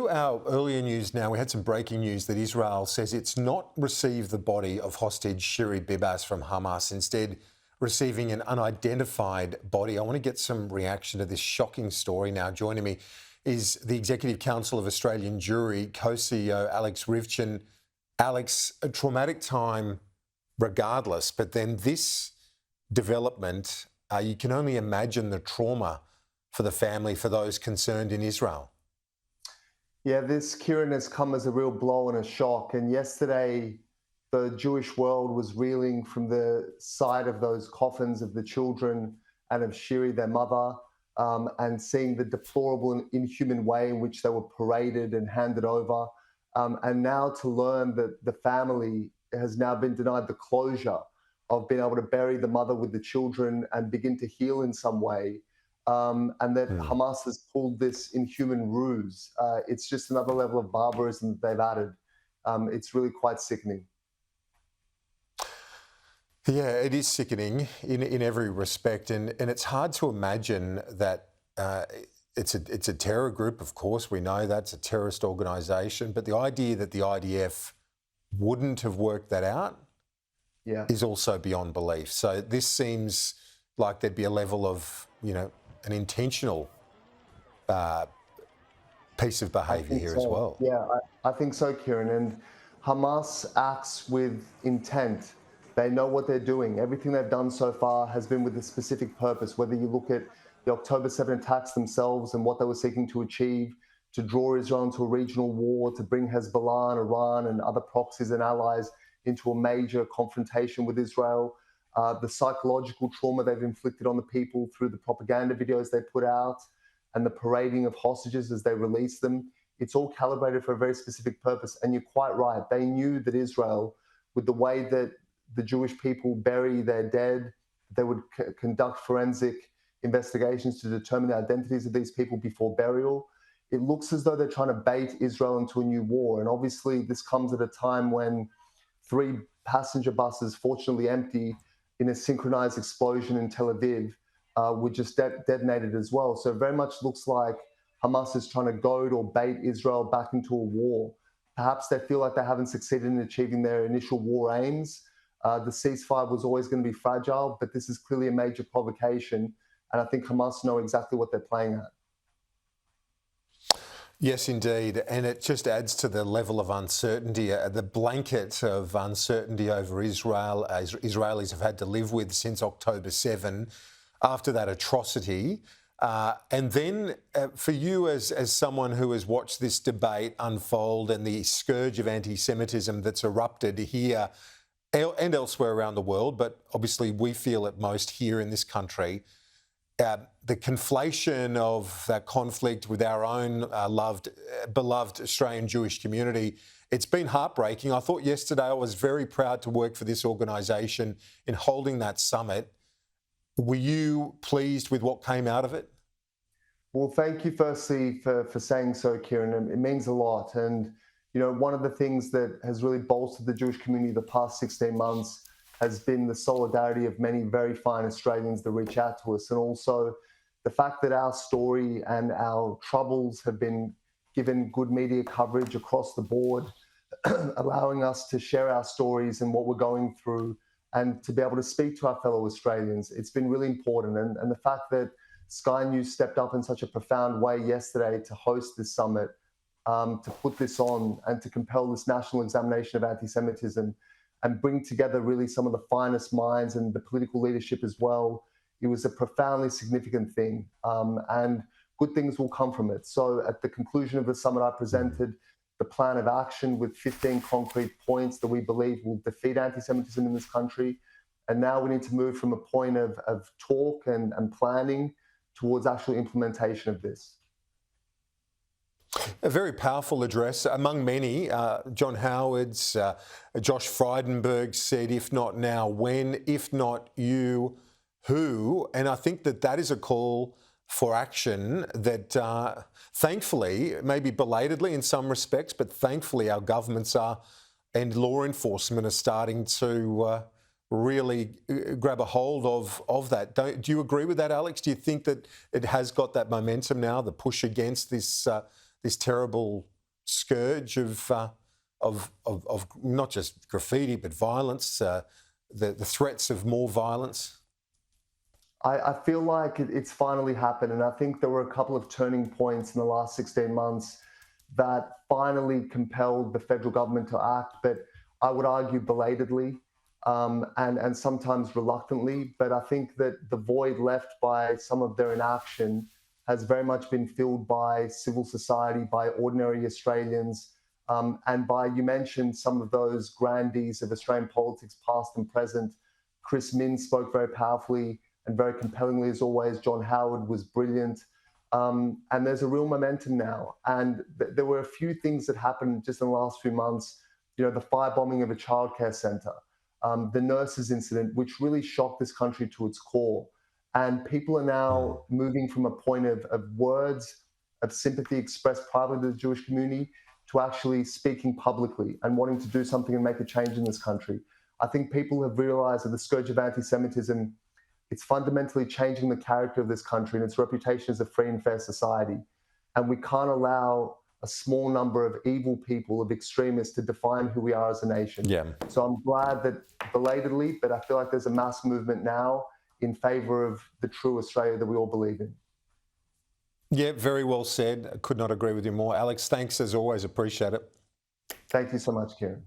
to our earlier news now. We had some breaking news that Israel says it's not received the body of hostage Shiri Bibas from Hamas, instead receiving an unidentified body. I want to get some reaction to this shocking story now. Joining me is the Executive Council of Australian Jewry co-CEO Ryvchin. Alex, a traumatic time regardless, but then this development, you can only imagine the trauma for the family, for those concerned in Israel. Yeah, this, Kieran, has come as a real blow and a shock. And yesterday, the Jewish world was reeling from the sight of those coffins of the children and of Shiri, their mother, and seeing the deplorable and inhuman way in which they were paraded and handed over. And now to learn that the family has now been denied the closure of being able to bury the mother with the children and begin to heal in some way. And that Hamas has pulled this inhuman ruse. It's just another level of barbarism that they've added. It's really quite sickening. Yeah, it is sickening in every respect. And it's hard to imagine that it's a terror group, of course. We know that's a terrorist organisation. But the idea that the IDF wouldn't have worked that out is also beyond belief. So this seems like there'd be a level of, an intentional piece of behaviour here as well. Yeah, I think so, Kieran. And Hamas acts with intent. They know what they're doing. Everything they've done so far has been with a specific purpose, whether you look at the October 7 attacks themselves and what they were seeking to achieve, to draw Israel into a regional war, to bring Hezbollah and Iran and other proxies and allies into a major confrontation with Israel. The psychological trauma they've inflicted on the people through the propaganda videos they put out and the parading of hostages as they release them. It's all calibrated for a very specific purpose. And you're quite right. They knew that Israel, with the way that the Jewish people bury their dead, they would conduct forensic investigations to determine the identities of these people before burial. It looks as though they're trying to bait Israel into a new war. And obviously this comes at a time when 3 passenger buses, fortunately empty, in a synchronized explosion in Tel Aviv, were just detonated as well. So it very much looks like Hamas is trying to goad or bait Israel back into a war. Perhaps they feel like they haven't succeeded in achieving their initial war aims. The ceasefire was always going to be fragile, but this is clearly a major provocation. And I think Hamas know exactly what they're playing at. Yes, indeed. And it just adds to the level of uncertainty, the blanket of uncertainty over Israel, as Israelis have had to live with since October 7, after that atrocity. And then for you as someone who has watched this debate unfold and the scourge of antisemitism that's erupted here and elsewhere around the world, but obviously we feel it most here in this country, the conflation of that conflict with our own beloved Australian Jewish community, it's been heartbreaking. I thought yesterday I was very proud to work for this organisation in holding that summit. Were you pleased with what came out of it? Well, thank you firstly for saying so, Kieran. It means a lot. And, one of the things that has really bolstered the Jewish community the past 16 months has been the solidarity of many very fine Australians that reach out to us. And also the fact that our story and our troubles have been given good media coverage across the board, allowing us to share our stories and what we're going through and to be able to speak to our fellow Australians. It's been really important. And the fact that Sky News stepped up in such a profound way yesterday to host this summit, to put this on and to compel this national examination of anti-Semitism and bring together really some of the finest minds and the political leadership as well. It was a profoundly significant thing, and good things will come from it. So at the conclusion of the summit, I presented the plan of action with 15 concrete points that we believe will defeat anti-Semitism in this country. And now we need to move from a point of talk and planning towards actual implementation of this. A very powerful address among many. John Howard's, Josh Frydenberg said, if not now, when? If not you, who? And I think that is a call for action that thankfully, maybe belatedly in some respects, but thankfully our governments are and law enforcement are starting to really grab a hold of that. Do you agree with that, Alex? Do you think that it has got that momentum now, the push against this terrible scourge of not just graffiti but violence, the threats of more violence? I feel like it's finally happened, and I think there were a couple of turning points in the last 16 months that finally compelled the federal government to act, but I would argue belatedly and sometimes reluctantly. But I think that the void left by some of their inaction has very much been filled by civil society, by ordinary Australians, and by, you mentioned some of those grandees of Australian politics, past and present. Chris Minns spoke very powerfully and very compellingly, as always. John Howard was brilliant. And there's a real momentum now. And there were a few things that happened just in the last few months. You know, the firebombing of a childcare centre, the nurses incident, which really shocked this country to its core. And people are now moving from a point of words of sympathy expressed privately to the Jewish community to actually speaking publicly and wanting to do something and make a change in this country. I think people have realised that the scourge of anti-Semitism, it's fundamentally changing the character of this country and its reputation as a free and fair society. And we can't allow a small number of evil people, of extremists, to define who we are as a nation. Yeah. So I'm glad that belatedly, but I feel like there's a mass movement now in favour of the true Australia that we all believe in. Yeah, very well said. I could not agree with you more. Alex, thanks as always. Appreciate it. Thank you so much, Kieran.